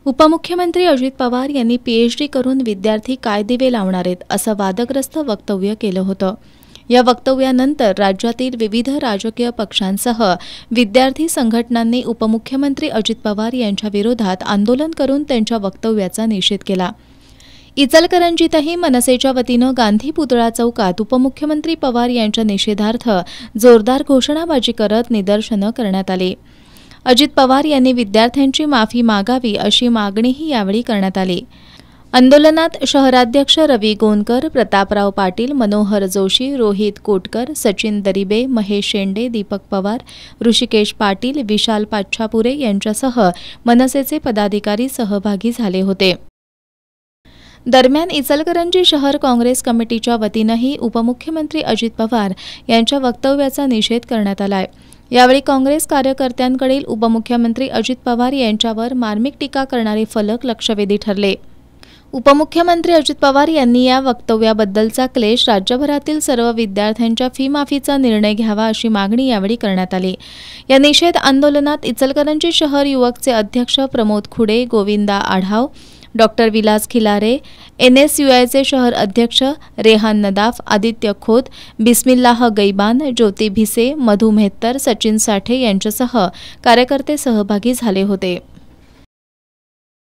उपमुख्यमंत्री अजित पवार यांनी पीएचडी करून विद्यार्थी काय दिवे लावणार आहेत असं वादग्रस्त वक्तव्य केलं होतं। या वक्तव्यानंतर राज्यातील विविध राजकीय पक्षांसह विद्यार्थी संघटनांनी उपमुख्यमंत्री अजित पवार यांच्या विरोधात आंदोलन करून त्यांच्या वक्तव्याचा निषेध केला। इचलकरंजीतही मनसेच्या वतीनं गांधी पुतळा चौकात उपमुख्यमंत्री पवार यांच्या निषेधार्थ जोरदार घोषणाबाजी करत निदर्शनं करण्यात आली। अजित पवार यांनी विद्यार्थ्यांची माफी मागावी अशी मागणीही यावेळी करण्यात आली। आंदोलनात शहराध्यक्ष रवी गोंदकर, प्रतापराव पाटील, मनोहर जोशी, रोहित कोटकर, सचिन दरिबे, महेश शेंडे, दीपक पवार, ऋषिकेश पाटील, विशाल पाच्छापुरे यांच्यासह मनसेचे पदाधिकारी सहभागी झाले होते। दरम्यान इचलकरंजी शहर काँग्रेस कमिटीच्या वतीनंही उपमुख्यमंत्री अजित पवार यांच्या वक्तव्याचा निषेध करण्यात आलाय। यावेळी काँग्रेस कार्यकर्त्यांकडील उपमुख्यमंत्री अजित पवार यांच्यावर मार्मिक टीका करणारे फलक लक्षवेधी ठरले। उपमुख्यमंत्री अजित पवार यांनी या वक्तव्याबद्दलचा क्लेश राज्यभरातील सर्व विद्यार्थ्यांच्या फी माफीचा निर्णय घ्यावा अशी मागणी यावेळी करण्यात आली। या निषेध आंदोलनात इचलकरंजी शहर युवकचे अध्यक्ष प्रमोद खुडे, गोविंदा आढाव, डॉक्टर विलास खिलारे, NSUIचे शहर अध्यक्ष रेहान नदाफ, आदित्य खोत, बिस्मिल्लाह गैबान, ज्योती भिसे, मधु मेहतर, सचिन साठे यांच्यासह कार्यकर्ते सहभागी झाले होते।